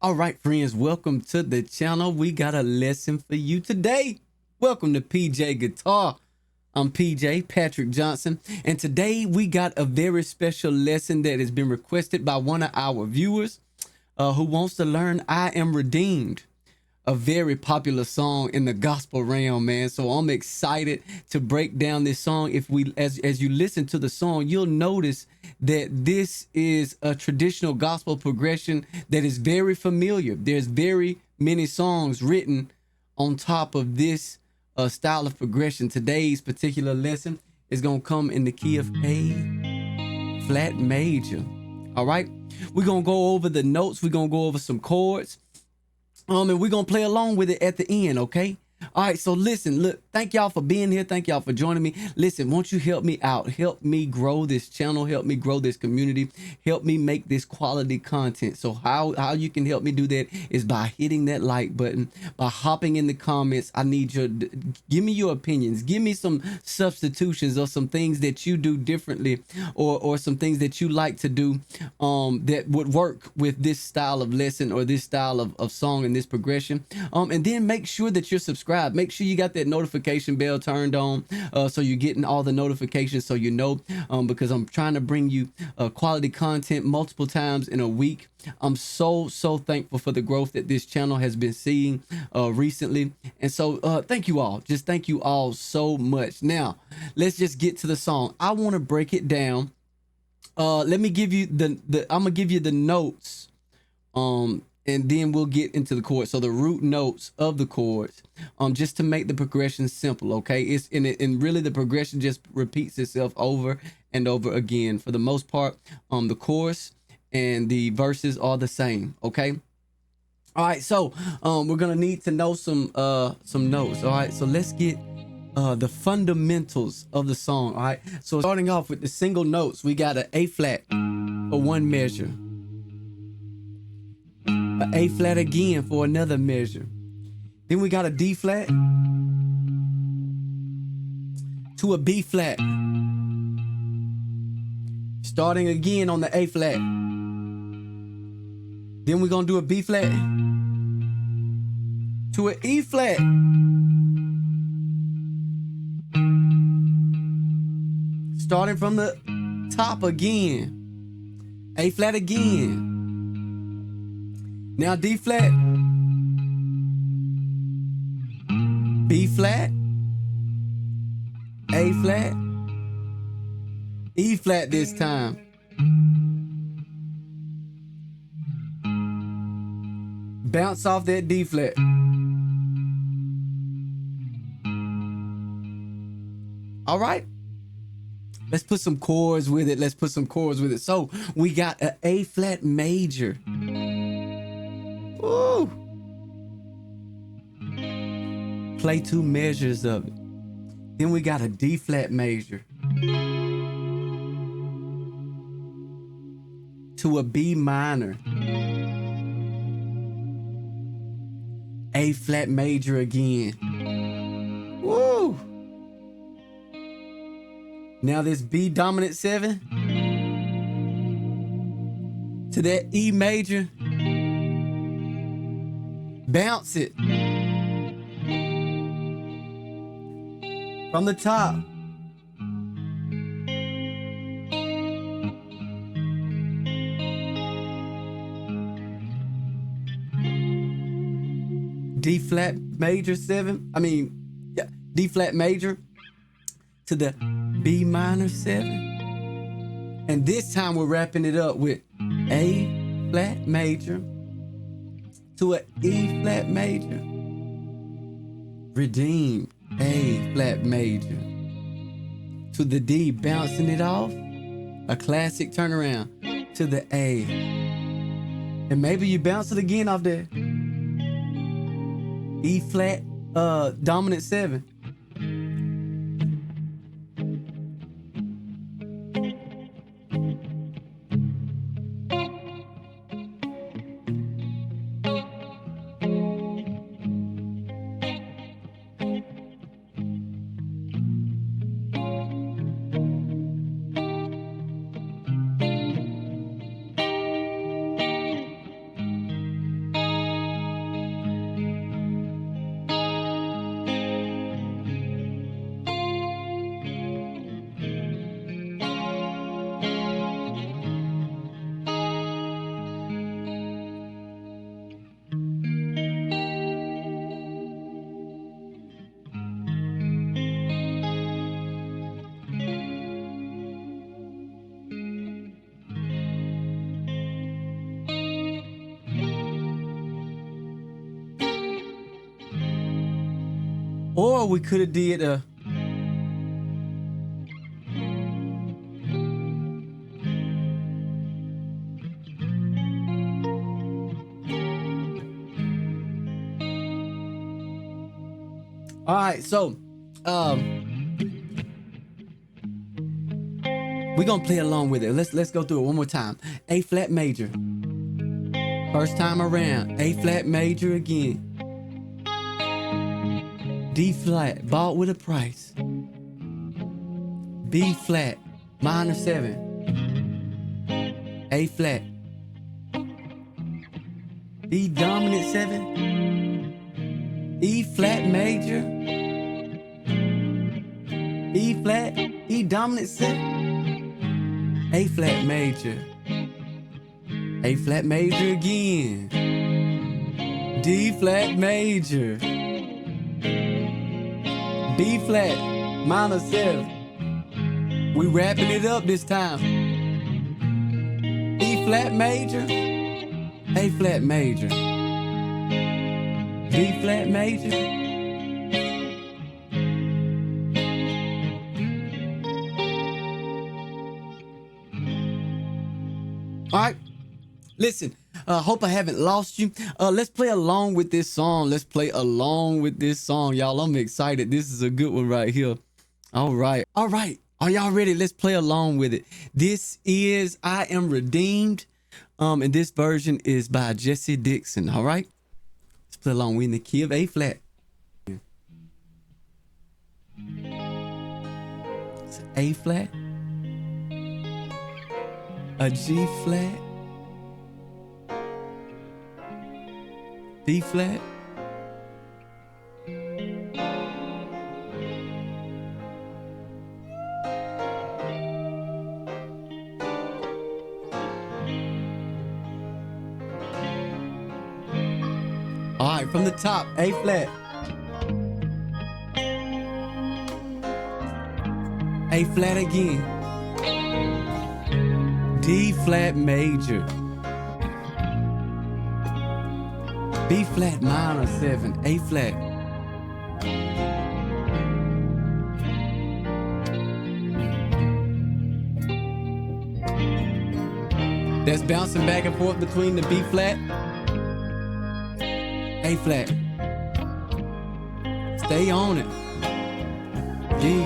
All right, friends, welcome to the channel. We got a lesson for you today. Welcome to PJ Guitar. I'm PJ, Patrick Johnson, and today we got a very special lesson that has been requested by one of our viewers who wants to learn I Am Redeemed, a very popular song in the gospel realm, man. So I'm excited to break down this song. As you listen to the song, you'll notice that this is a traditional gospel progression that is very familiar. There's very many songs written on top of this style of progression. Today's particular lesson is going to come in the key of A flat major. All right, we're going to go over the notes. We're going to go over some chords. And we're going to play along with it at the end, okay? All right, so listen, look, thank y'all for being here. Thank y'all for joining me. Listen, won't you help me out? Help me grow this channel. Help me grow this community. Help me make this quality content. So how you can help me do that is by hitting that like button, by hopping in the comments. I need give me your opinions. Give me some substitutions or some things that you do differently or some things that you like to do that would work with this style of lesson or this style of song and this progression. And then make sure that you're subscribed. Make sure you got that notification bell turned on so you're getting all the notifications, so you know, because I'm trying to bring you quality content multiple times in a week. I'm so thankful for the growth that this channel has been seeing recently, and so thank you all. Just thank you all so much. Now let's just get to the song. I want to break it down. Let me give you I'm gonna give you the notes, and then we'll get into the chords. So the root notes of the chords, just to make the progression simple, okay? It's and really the progression just repeats itself over and over again. For the most part, the chorus and the verses are the same, okay? All right, so we're gonna need to know some notes. All right, so let's get the fundamentals of the song. All right, so starting off with the single notes, we got an A flat for one measure, an A flat again for another measure. Then we got a D flat to a B flat, starting again on the A flat. Then we're gonna do a B flat to an E flat, starting from the top again, A flat again. Now D flat, B flat, A flat, E flat this time. Bounce off that D flat. All right. Let's put some chords with it. So we got an A flat major. Ooh. Play two measures of it. Then we got a D flat major to a B minor, A flat major again. Woo! Now this B dominant 7 to that E major. Bounce it from the top. D flat major 7. D flat major to the B minor 7. And this time we're wrapping it up with A flat major to an E flat major, redeemed, A flat major to the D, bouncing it off, a classic turnaround to the A, and maybe you bounce it again off there, E flat dominant 7. Or we could have did a all right, so we're gonna play along with it. Let's go through it one more time. A flat major. First time around. A flat major again. D flat, bought with a price. B flat, minor 7. A flat. B dominant 7. E flat major. E flat, E dominant 7. A flat major. A flat major again. D flat major. B flat, minor 7. We wrapping it up this time. E flat major. A flat major. D flat major. All right, listen, hope I haven't lost you. Let's play along with this song. Let's play along with this song, y'all. I'm excited. This is a good one right here. All right. Are y'all ready? Let's play along with it. This is I Am Redeemed. And this version is by Jessy Dixon. All right. Let's play along. We're in the key of A flat. It's A flat. A G flat. B flat. All right, from the top, A flat. A flat again. D flat major. B flat minor 7. A flat. That's bouncing back and forth between the B flat. A flat. Stay on it. G.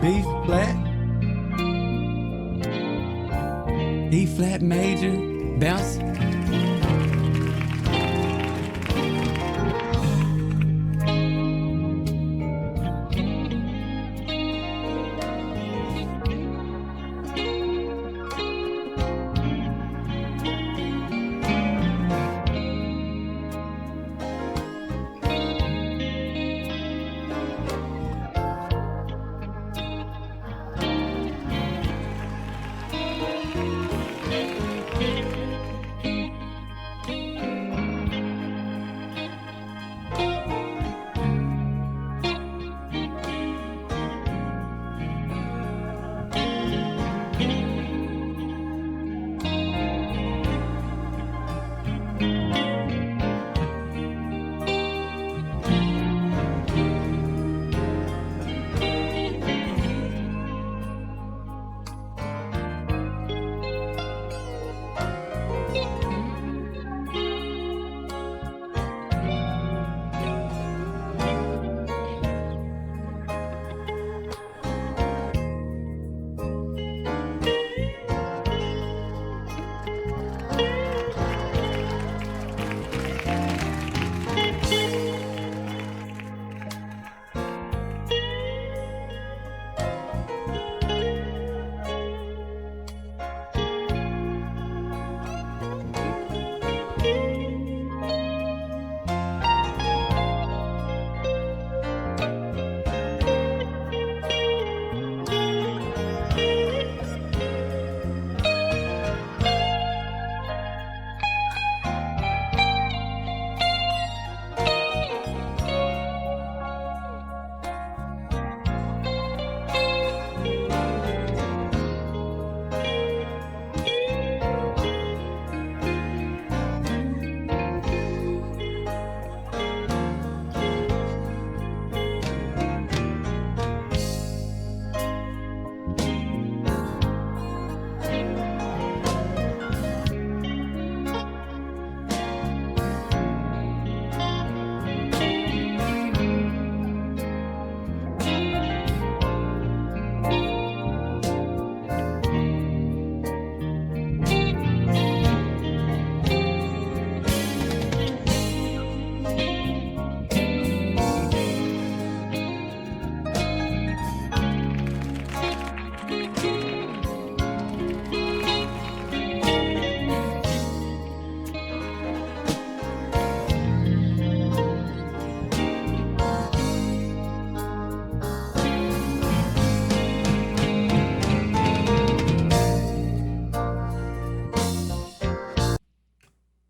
B flat, E flat major, bounce.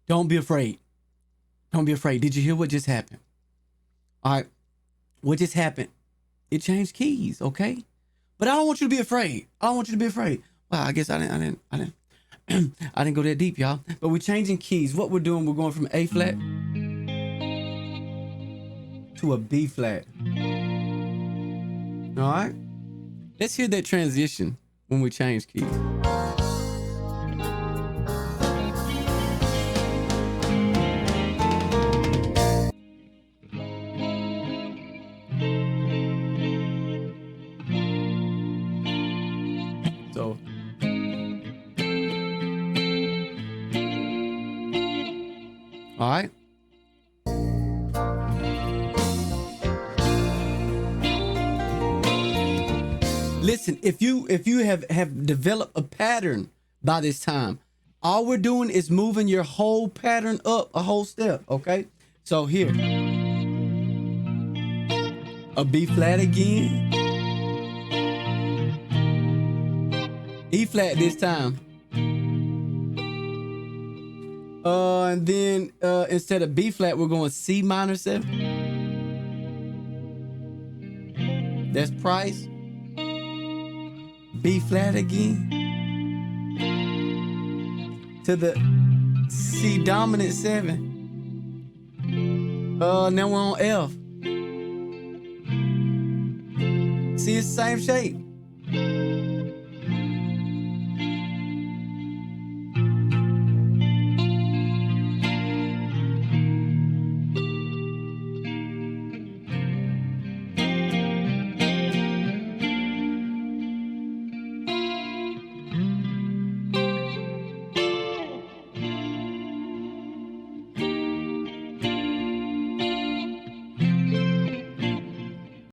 Don't be afraid. Don't be afraid. Did you hear what just happened? All right. What just happened? It changed keys, okay? But I don't want you to be afraid. I don't want you to be afraid. Well, I guess I didn't I didn't go that deep, y'all. But we're changing keys. What we're doing, we're going from A flat to a B flat. All right? Let's hear that transition when we change keys. So, all right. Listen, if you have developed a pattern by this time, all we're doing is moving your whole pattern up a whole step, okay? So here, a B flat again, E flat this time. And then instead of B flat, we're going C minor 7. That's price. B flat again. To the C dominant 7. Now we're on F. See, it's the same shape.